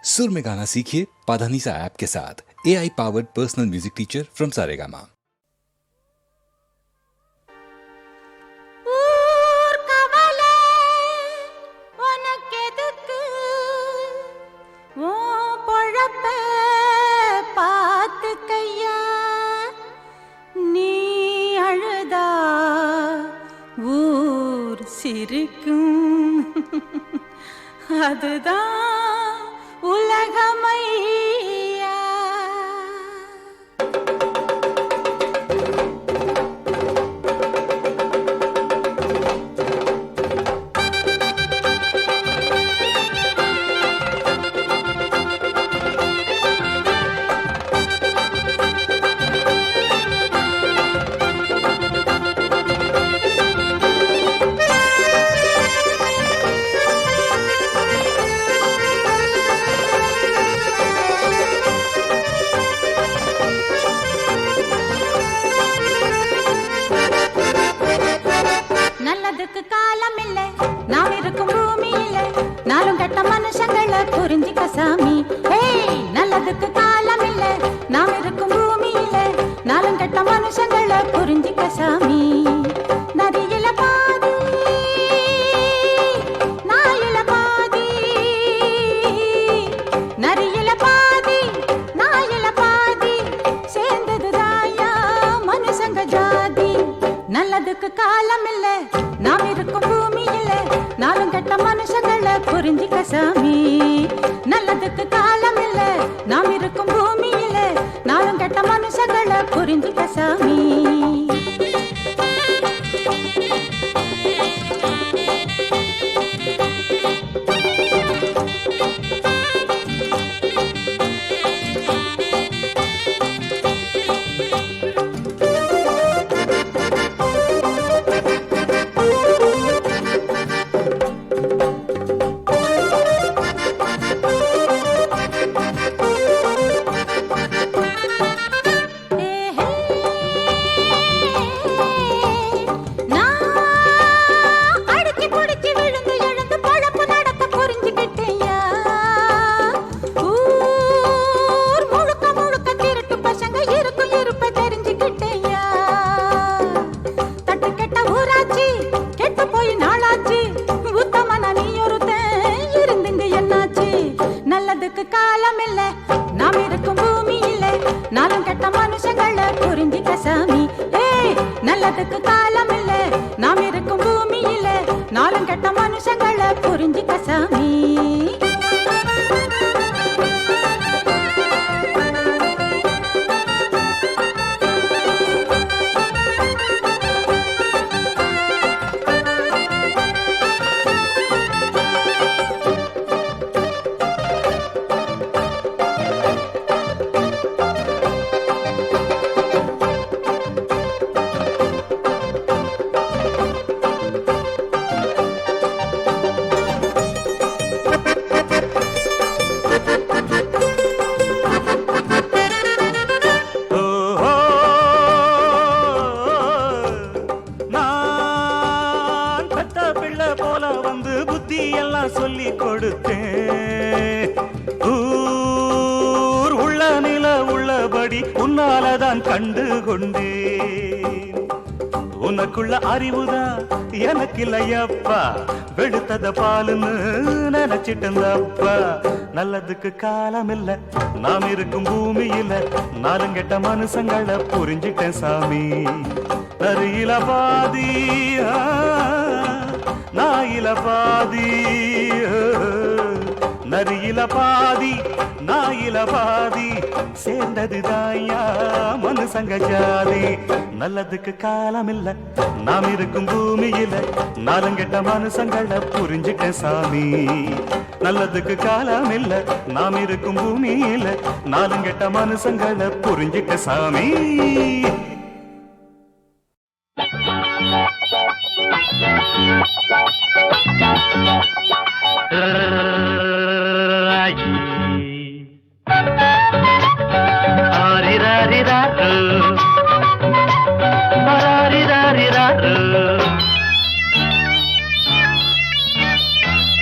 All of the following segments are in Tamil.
सुर में गाना सीखिए पाधानीसा ऐप के साथ। AI powered personal music teacher from Saregama. சிரிக்கும் அதுதான் உலகமையா. காலம் இல்ல நாம் இருக்கும் பூமியில நாளும் கட்ட மனுஷங்களை புரிஞ்சிக்க சாமி. நல்லதுக்கு காலம் இல்ல நாம் இருக்கும் பூமியில நாளும் கட்ட மனுஷங்களை புரிஞ்சிக்க சாமி. நதியில பாதி நாயில பாதி, நரியில பாதி நாயில பாதி, சேர்ந்தது தாயா மனுஷங்க ஜாதி. நல்லதுக்கு காலம் இல்ல நாம் இருக்கும் பூமியில நாளும் கெட்ட மனுஷங்களை புரிஞ்சிக்க சாமி. நல்லதுக்கு காலம் இல்ல நாம் இருக்கும் பூமியில நாளும் கெட்ட மனுஷங்களை புரிஞ்சிக்க சாமி. நல்லதுக்கு காலம் இல்ல நாம் இருக்கும் பூமியில நாளும் கெட்ட மனுஷங்களை புரிஞ்சிக்க சாமி. நல்லதுக்கு காலம் இல்ல நாம் இருக்கும் பூமியில நாளும் கெட்ட மனுஷங்களை புரிஞ்சிக்க சாமி. சொல்லி கொடுத்தேன் ஊர் உள்ள நில உள்ளபடி உன்னாலதான் கண்டு கொண்டேன். உனக்குள்ள அறிவுதான் எனக்கு இல்லையப்பா, வெளுத்தத பாலுன்னு நினைச்சிட்டப்பா. நல்லதுக்கு காலம் இல்ல நாம் இருக்கும் பூமியில நாளும் கெட்ட மனுஷங்களை புரிஞ்சிட்டேன் சாமி. நரியில பாதி நாயில பாதி, நரியில பாதி நாயில பாதி, சேர்ந்தது தாயா மனுஷங்க ஜாதி. நல்லதுக்கு காலம் இல்ல நாம் இருக்கும் பூமியில நாளும் கெட்ட மனுஷங்களை புரிஞ்சிட்ட சாமி. நல்லதுக்கு காலம் இல்ல நாம் இருக்கும் பூமியில நாளும் கெட்ட மனுஷங்களை புரிஞ்சிட்ட சாமி.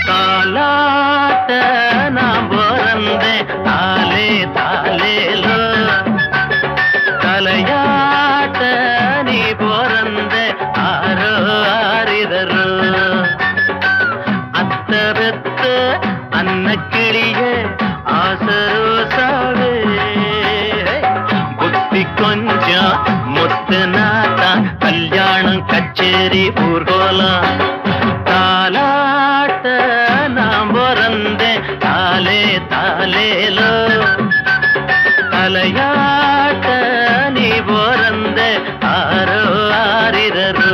காலாட்ட நாம் பிறந்த கிளியே ஆசரோசாவே புத்தி கொஞ்சம் முத்து நாத்தான் கல்யாணம் கச்சேரி ஊர்கோலம் தாலாட்ட நாம் பிறந்தேன் தாலே தாலேலோ தலையாட்ட நீ பிறந்த ஆரோ ஆரிரரோ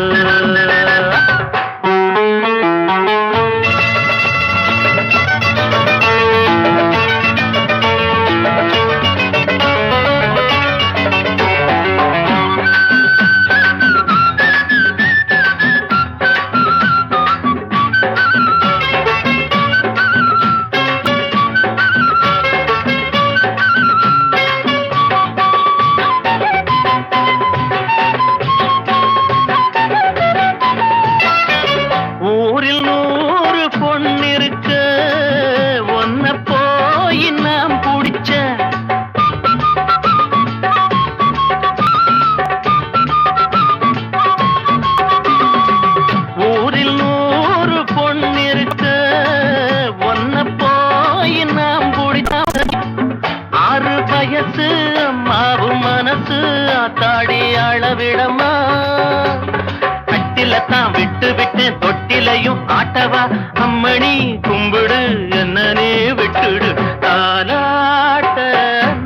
விட்டு விட்டு தொட்டிலையும் ஆட்டவா அம்மணி கும்பிடு என்னனே விட்டுடு தாலாட்ட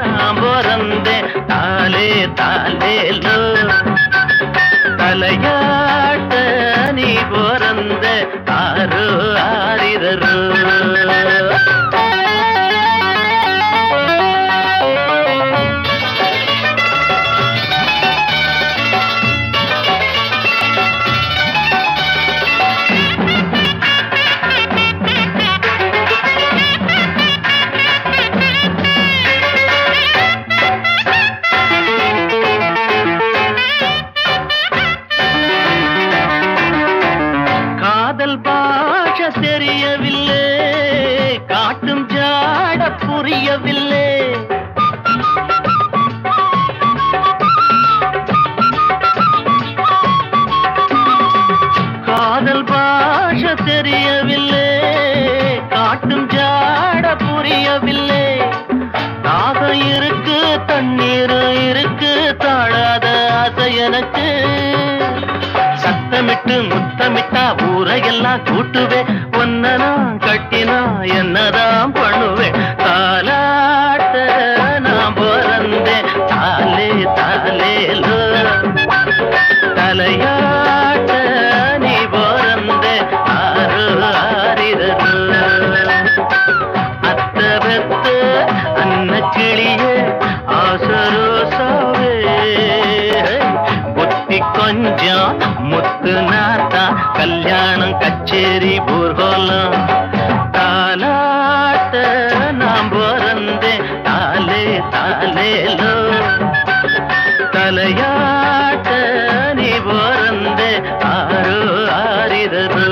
நாம் பிறந்தேன் தாலே தாலேலோ தலையாட்ட நீ பிறந்த ஆரோ ஆரிரரோ தெரியவில்லை காட்டும் ஜாட புரியவில்லை காதல் பாஷ தெரியவில்லை காட்டும் ஜாட புரியவில்லை தாகம் இருக்கு தண்ணீர் இருக்கு தாழாத ஆசை எனக்கு சத்தமிட்டு முத்தமிட்டா ஊரையெல்லாம் கூட்டுவே ஒன்னனா கட்டினா என்னதான் பண்ணுவேன் தாலாட்ட நான் பிறந்தேன் தாலே தாலேலோ தலையாட்ட நீ பிறந்த ஆரோ ஆரிரரோ அத்த பெத்த அன்ன கிளியே ஆசரோசாவே புத்தி கொஞ்சம் முத்து நாத்தா கல்யாணம் கச்சேரி ஊர்கோலம் தாலாட்ட நாம் பிறந்தேன் தாலே தாலேலோ தலையாட்ட நீ பிறந்த ஆரோ ஆரிரரோ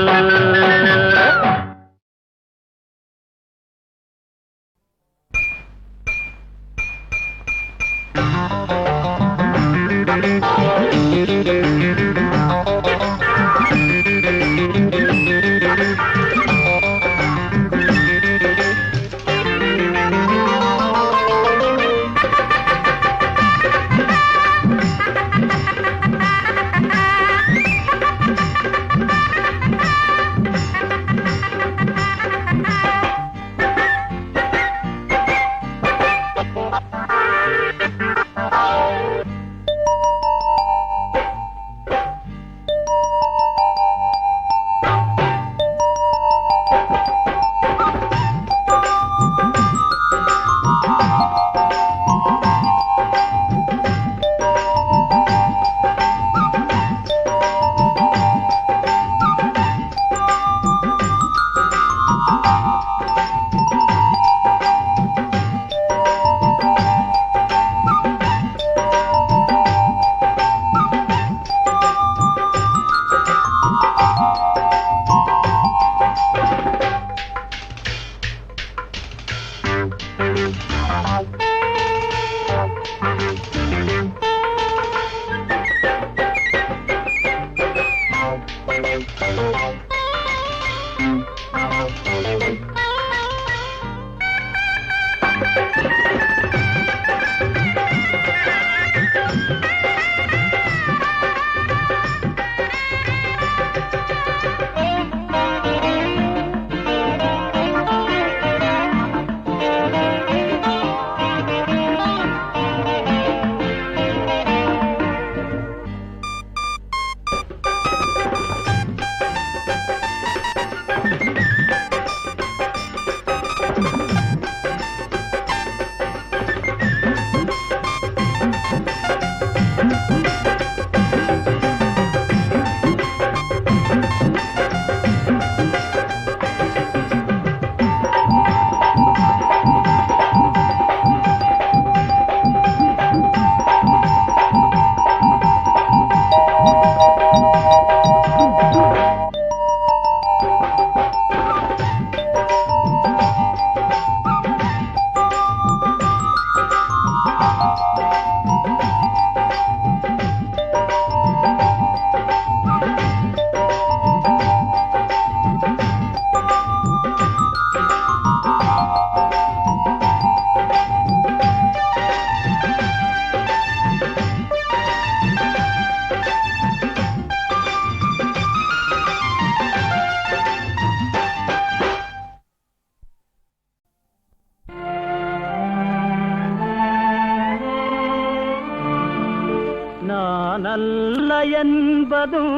நல்ல என்பதும்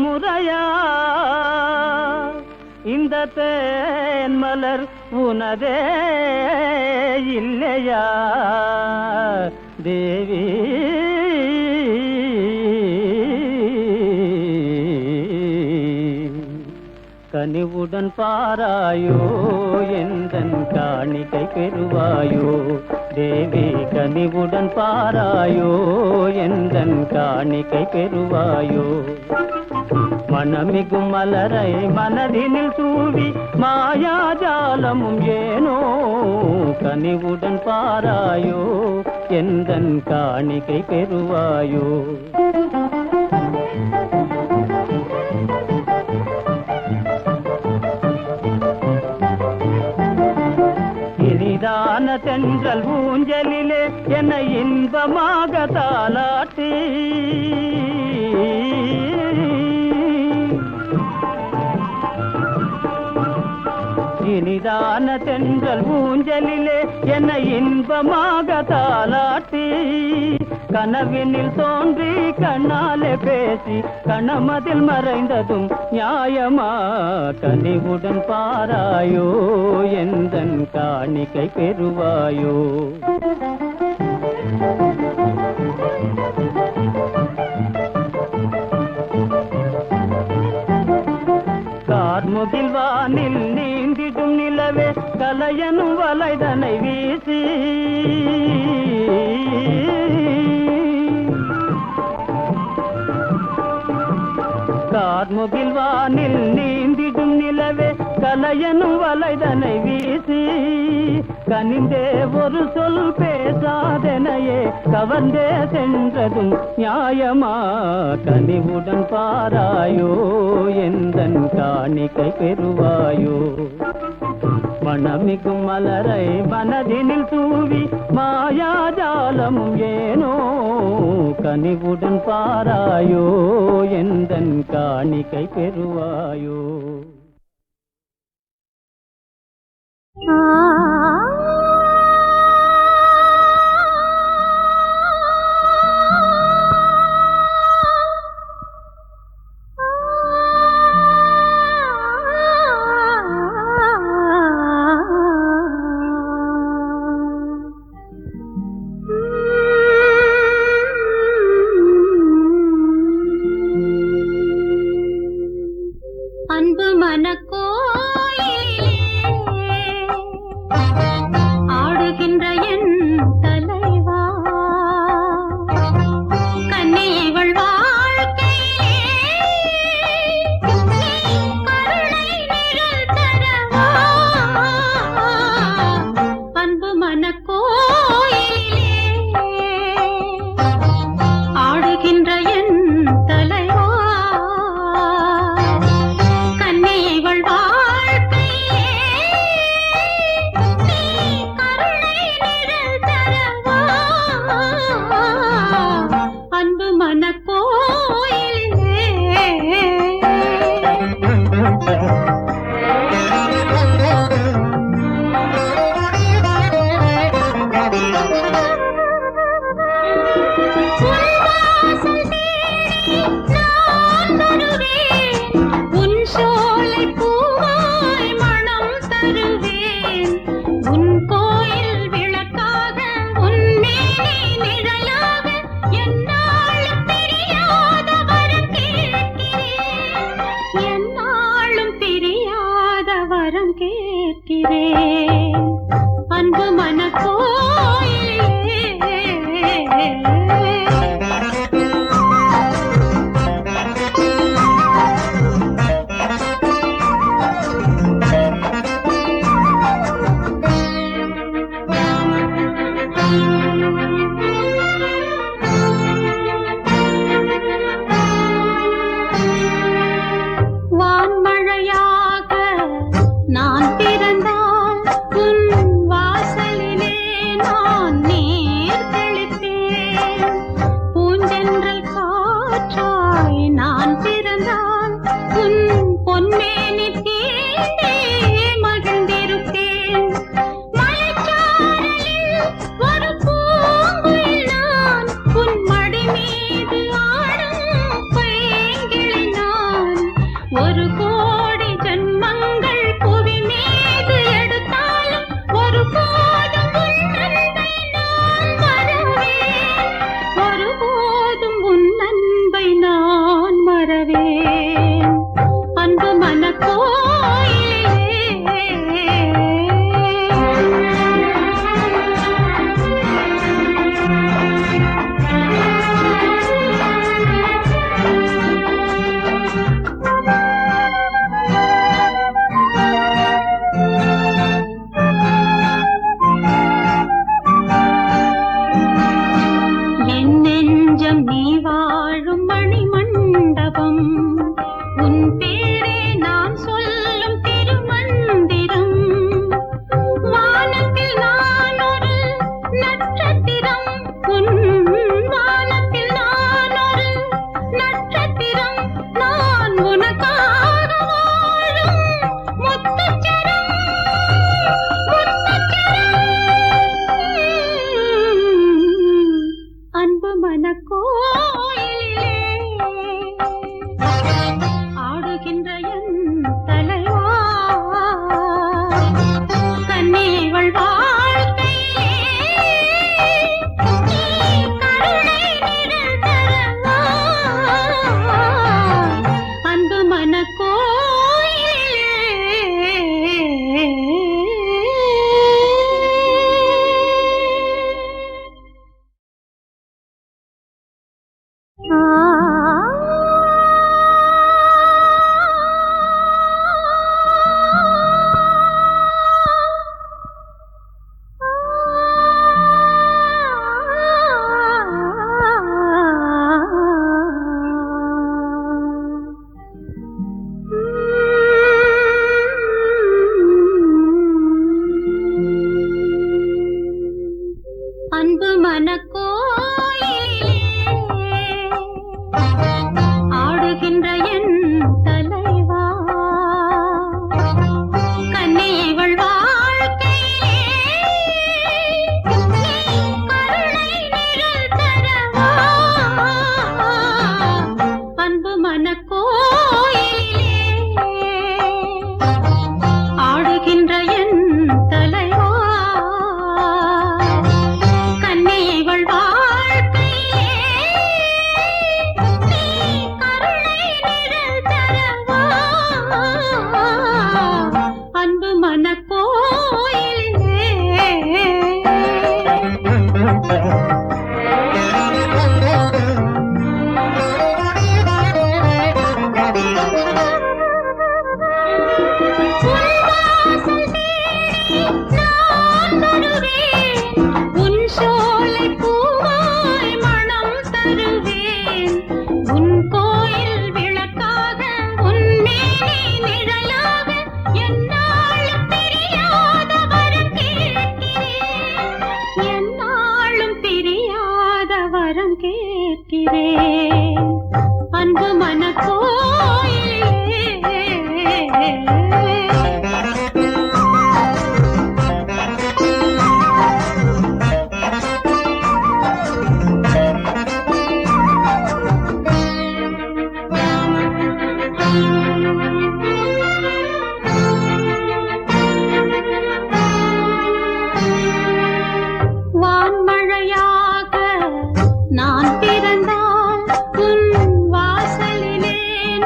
முறையா இந்த தேன் மலர் உனதே இல்லையா தேவி கனிவுடன் பாராயோ எந்தன் காணிக்கை பெறுவாயோ தேவி கனிவுடன் பாராயோ எந்தன் காணிக்கை பெறுவாயோ மனமிகும் மலரை மனதினில் தூவி மாயாஜாலமும் ஏனோ கனிவுடன் பாராயோ எந்தன் காணிக்கை பெறுவாயோ இனிதான தென்றல் ஊஞ்சலிலே என்னை இன்பமாக தாலாட்டி இனிதான தென்றல் ஊஞ்சலிலே என்னை இன்பமாக தாலாட்டி கனவினில் தோன்றி கண்ணாலே பேசி கணமதில் மறைந்ததும் நியாயமா கனிவுடன் பாராயோ எந்தன் காணிக்கை பெறுவாயோ கார்முகில் வானில் நீந்திடும் நிலவே கலையனும் வலைதனை வீசி கார்முகில் வானில் நீந்திடும் நிலவே கலையனும் வலைதனை வீசி கனிந்தே ஒரு சொல் பேசாதெனையே கவர்ந்தே சென்றதும் நியாயமா கனிவுடன் பாராயோ எந்தன் காணிக்கை பெறுவாயோ மனமிகும் மலரை மனதினில் தூவி மாயாஜாலமும் ஏனோ கனிவுடன் பாராயோ எந்தன் காணிக்கை பெறுவாயோ அன்பு மனக்கோயிலே ஆடுகின்ற என் தலைவா கண்ணி இவள் வாழ்க்கையிலே கருணை நிழல் தரவா அன்பு மனக்கோயிலே ஆடுகின்ற என் தலைவா இவள் வாழ்க்கையே கருணை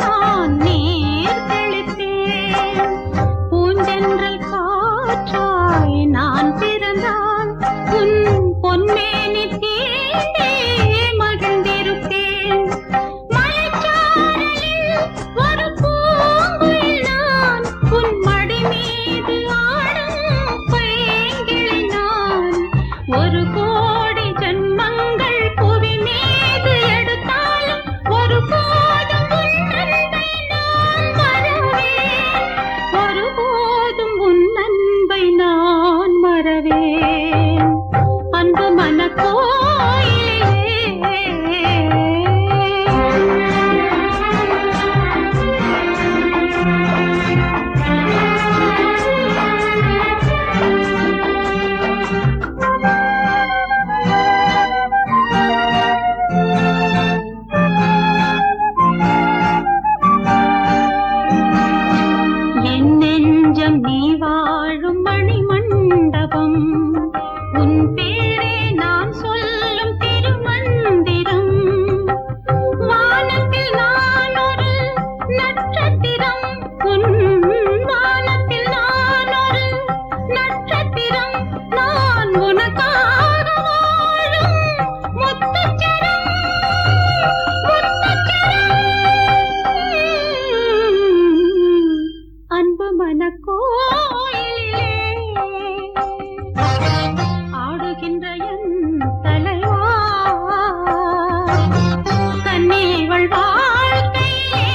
நான் நீர் தெளித்தேன் வாழுகின்ற என் தலைவா கண்ணீவள் வாழ்க்கையிலே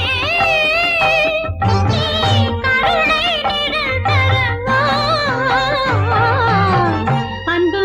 கருணை நிழல் தரவா அன்பு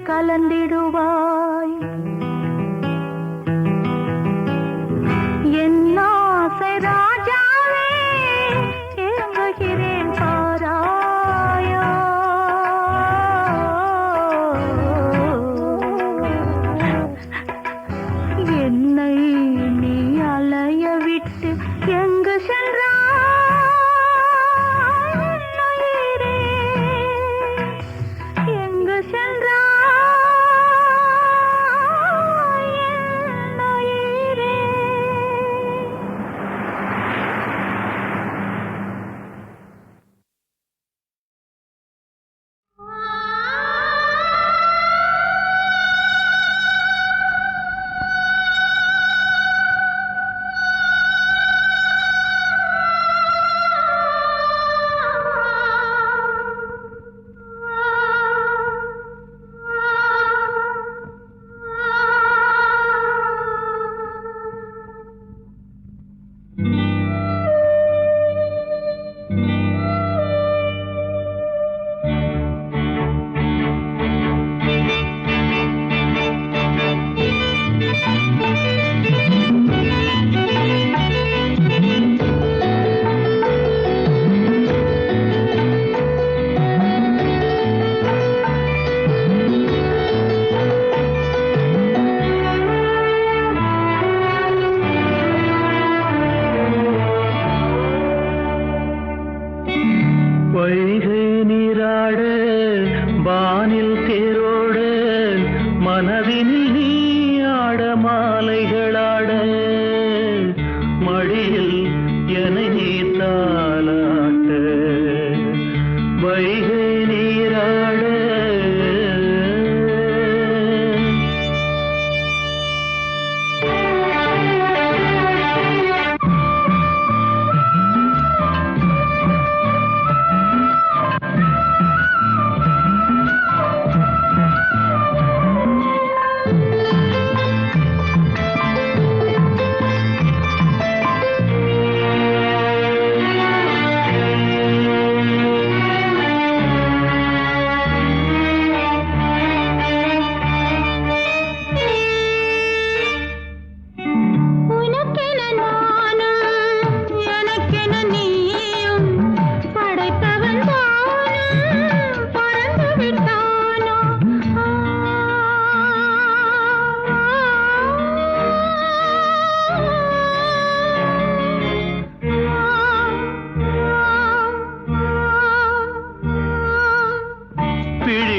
கலந்திடுவாய். என் ஆசை ராஜாவே ஏங்குகிறேன் பாராயோ. என்னை நீ அலைய விட்டு எங்கு சென்றாய்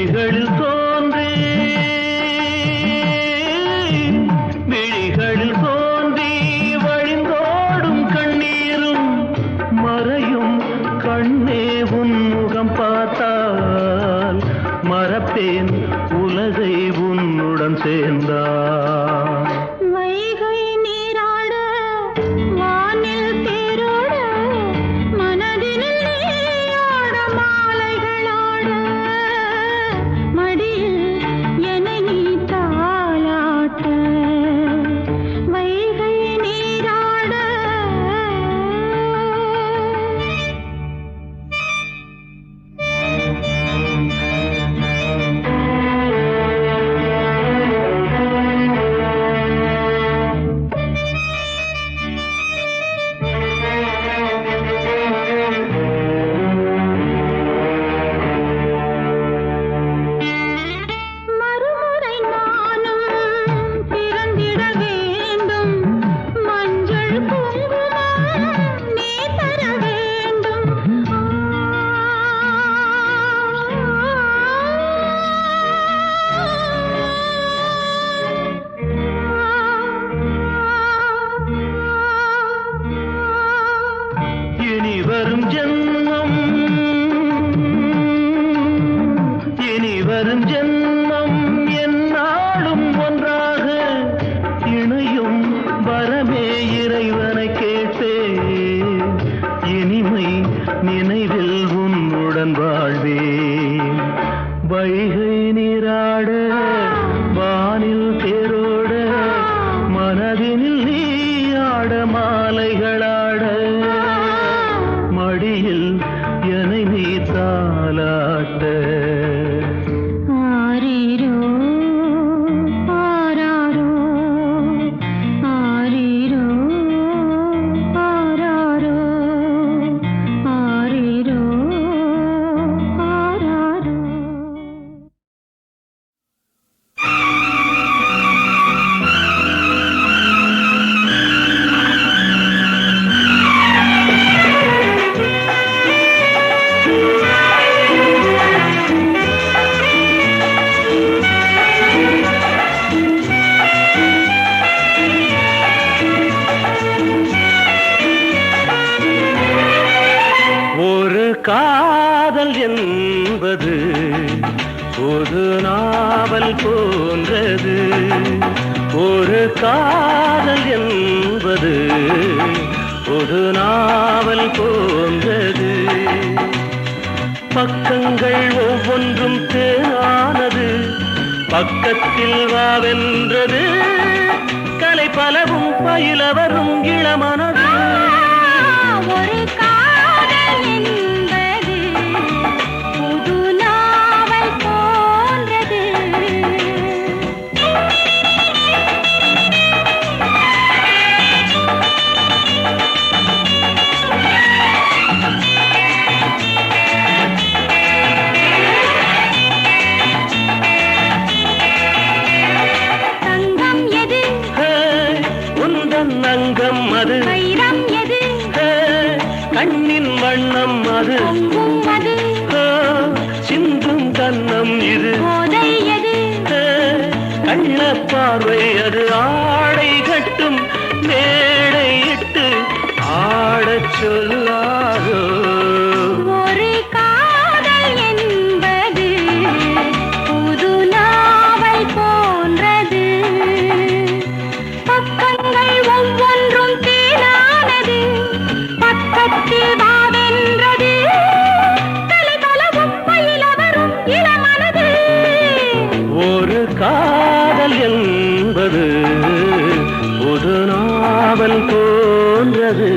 விழிகளில் தோன்றி விழிகளில் தோன்றி வழிந்தோடும் கண்ணீரும் மறையும் கண்ணே உன் முகம் பார்த்தால் மறப்பேன் உலகை உன்னுடன் சேர்ந்தார். வைகை நீராட வானில் தேரோட மனதினில் நீயாட மாலைகளாட மடியில் என்னை நீ தாலாட்ட வைகை நீராட மறுமுறை நானும் பிறந்திட வேண்டும் மஞ்சள் குங்குமம் நீ தர வேண்டும் இனி வரும் ஜென்மம் இனி வரும் ஜென்மம் என்னாலும் ஒன்றாக இணையும் வரமே இறைவனை கேட்டேன். இனிமை நினைவில் உன்னுடன் வாழ்வேன். வைகை நீராட வானில் தேரோட மனதினில் நீயாட மாலைகளாட மடியில் என்னை நீ தாலாட்ட. ஆரீரோ ஆராரோ ஆரீரோ ஆராரோ ஆரீரோ ஆராரோ. ஒரு காதல் என்பது ஒரு நாவல் போன்றது. ஒரு காதல் என்பது ஒரு நாவல் போன்றது. பக்கங்கள் ஒவ்வொன்றும் தேனானது பக்கத்தில் வாவென்றது. கலை பலவும் பயில வரும் இளமனது. ஒரு காதல் என்பது புது நாவல் போன்றது. தங்கம் எது ஹே, உந்தன் அங்கம் அது. வைரம் எது ஹே, கண்ணின் வண்ணம் அது. பொங்கும் அது ஹே, சிந்தும் கன்னம் இது. போதை எது ஹே, கள்ள பார்வை அது. ஆடை கட்டும் மேடையிட்டு ஆடச் சொல்லாதோ. ஒரு காதல் என்பது புது நாவல் போன்றது. பக்கங்கள் ஒவ்வொன்றும் தேனானது பக்கத்தில் வாவென்றது. கலை பலவும் பயில வரும் இளமனது. ஒரு காதல் என்பது புது நாவல் போன்றது.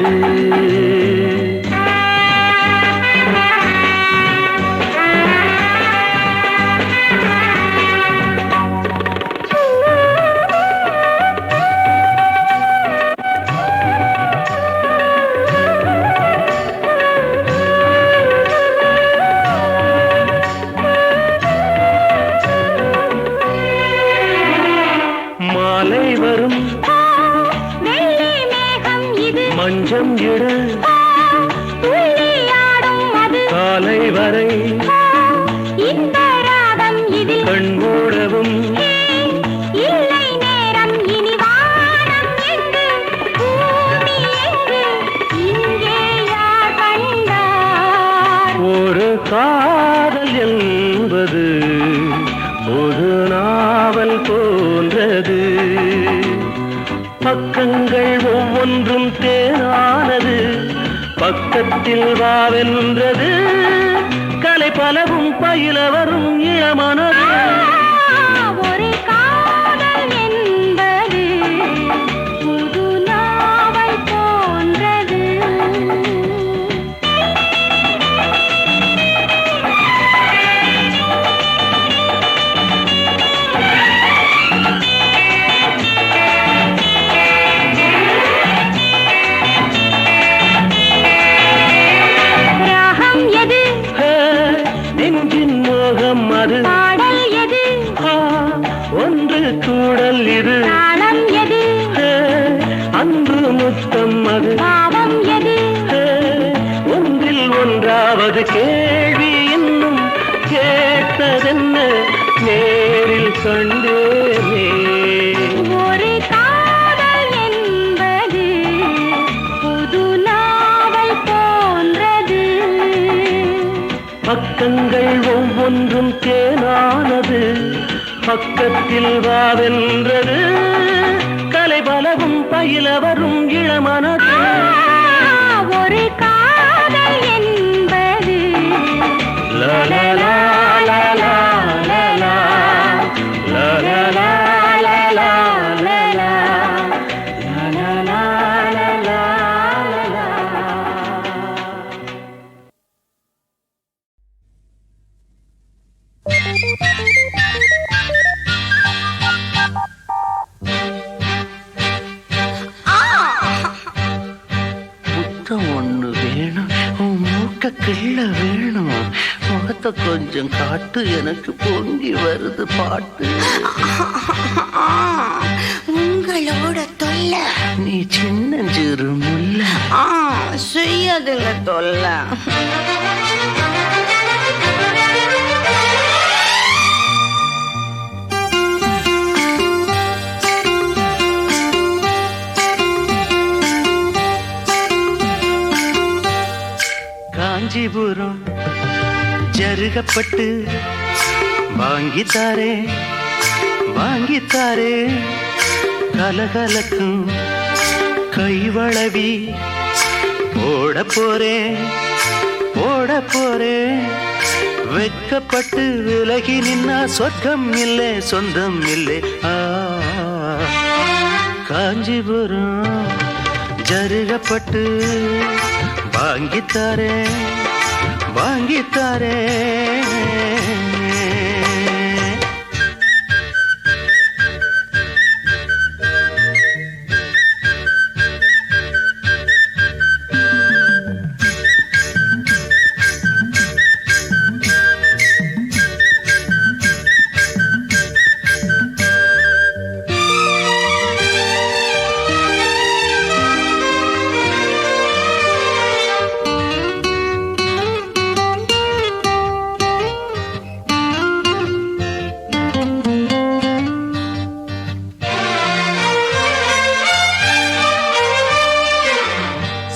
மாலை வரும் வெள்ளி மேகம் இது மஞ்சம் இட துள்ளியாடும் அது காலை வரை இந்த ராகம் இதில் கண்மூடவும் இல்லை நேரம் இனி வானம் எங்கு பூமி எங்கு இங்கே யார் கண்டார் ஒரு காதல் என்பது ஒரு நாவல் போன்றது பக்கங்கள் ஒவ்வொன்றும் தேனானது பக்கத்தில் வாவென்றது கலை பலவும் பயில வரும் இளமனது ஒரு காதல் என்பது புது நாவல் போன்றது ராகம் எது நெஞ்சின் மோகம் அது பாடல் எது ஒன்று கூடல் இது தாளம் எது அன்பு முத்தம் அது பாவம் எது ஒன்றில் ஒன்றாவது கேள்வி இன்னும் கேட்டதென்ன நேரில் கண்டேனே ஒரு காதல் என்பது புது நாவல் போன்றது பக்கங்கள் ஒவ்வொன்றும் தேனானது பக்கத்தில் வாவென்றது கலை பலவும் பயில வரும் இளமனது ஒரு காதல் என்பது லலலா, லலலா, லலலா, லலலா, லலலா, லலலா, லலலா, லலலா, லலலா. முத்தம் ஒண்ணு வேணும் உன் மூக்க கிள்ள வேணும் முகத்தை கொஞ்சம் காட்டு எனக்கு பொங்கி வருது பாட்டு உங்களோட தொல்லை நீ சின்னஞ்சிறு முல்ல செய்யாதுங்க தொல்லை காஞ்சிபுரம் ஜருகப்பட்டு வாங்கித்தாரே வாங்கித்தாரே கலகலக்கும் கைவளவி போட போறேன் போட போறேன் வெட்கப்பட்டு விலகி நின்னா சொர்க்கம் இல்லை சொந்தம் இல்லை காஞ்சிபுரம் ஜருகப்பட்டு வாங்கித்தாரே வாங்கித்தாரே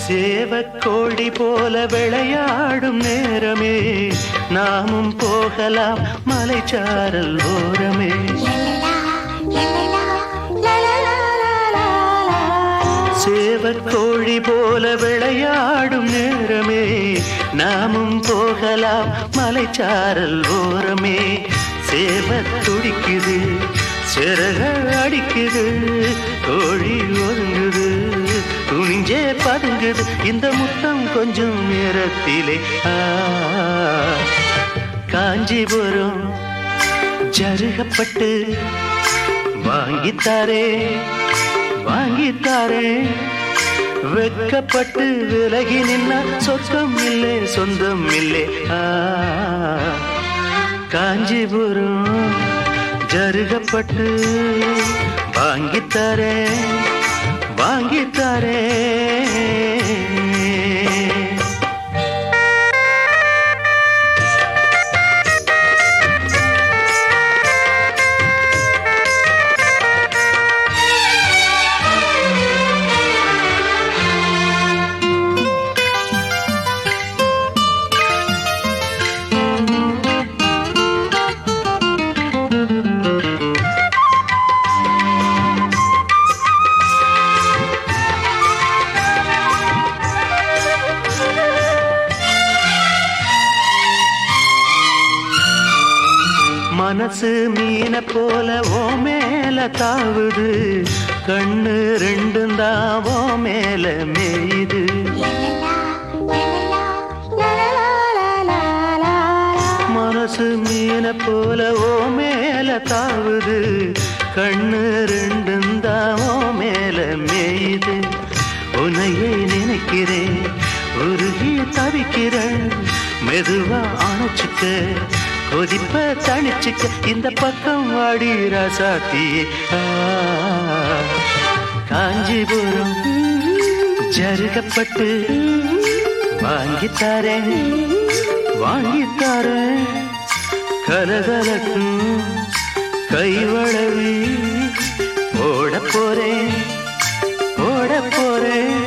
சேவக்கோழி போல விளையாடும் நேரமே நாமும் போகலாம் மலைச்சாரல் ஓரமே சேவக்கோழி போல விளையாடும் நேரமே நாமும் போகலாம் மலைச்சாரல் ஓரமே சேவத் துடிக்குது சிறக அடிக்குது கோழி ஒதுங்குது துணிஞ்சே பதுங்குது இந்த முத்தம் கொஞ்சம் நேரத்திலே காஞ்சிபுரம் ஜருகப்பட்டு வாங்கித்தாரே வாங்கித்தாரே வெட்கப்பட்டு விலகி நின்னா சொர்க்கம் இல்லை சொந்தம் இல்லை காஞ்சிபுரம் ஜருகப்பட்டு வாங்கித்தாரே வாங்கித்தாரே மனசு மீன போல ஓ மேல தாவுது, கண்ணு ரெண்டும் தான் ஓ மேல மேயுது. மனசு மீன போல ஓ மேல தாவுது, கண்ணு ரெண்டும் தான் ஓ மேல மேயுது. உன்னையே நினைக்கிறேன், உருகி தவிக்கிறேன், மெதுவா அணைச்சுக்க, கொதிப்ப தணிச்சுக்க, இந்த பக்கம் வாடி ராசாத்தியே. காஞ்சிபுரம் ஜருகப்பட்டு வாங்கித்தாரேன் வாங்கித்தாரேன், கலகலக்கும் கைவளவி ஓட போறேன் ஓட போறேன்.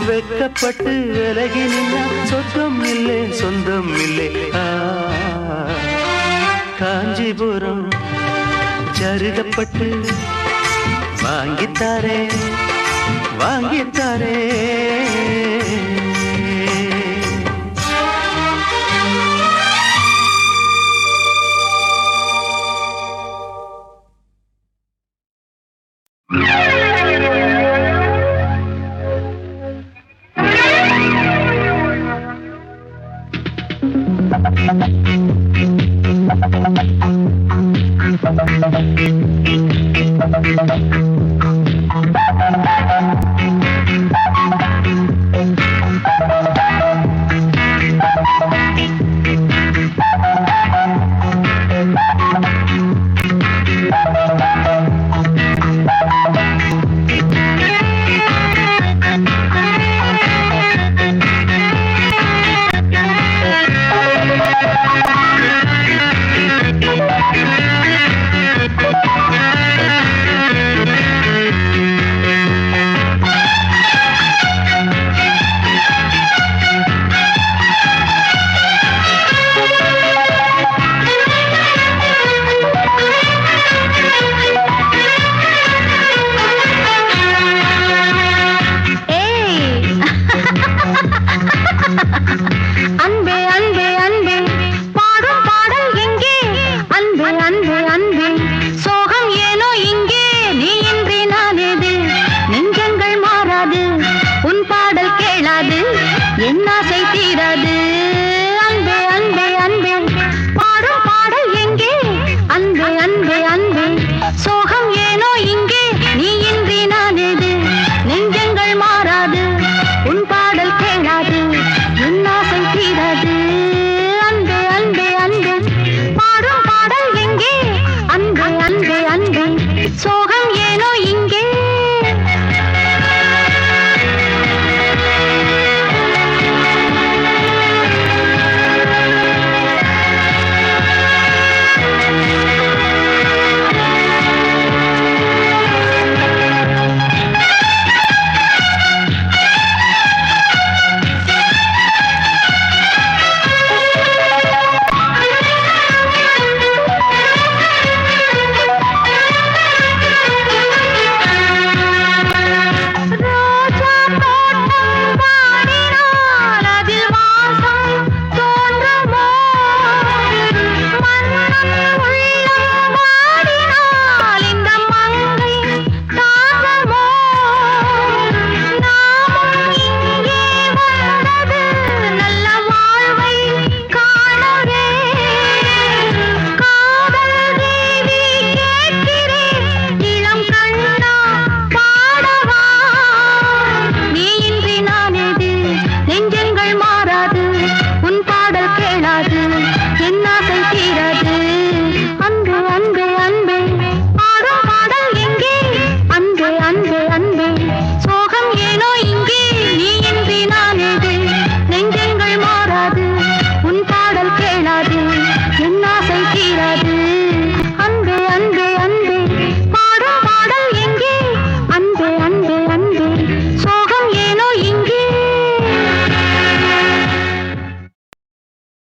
வெக்கப்பட்டு விலகி நின்னா சொந்தம் இல்லை சொந்தம் இல்லை. காஞ்சிபுரம் ஜருகப்பட்டு வாங்கித்தாரே வாங்கித்தாரே. Thank you.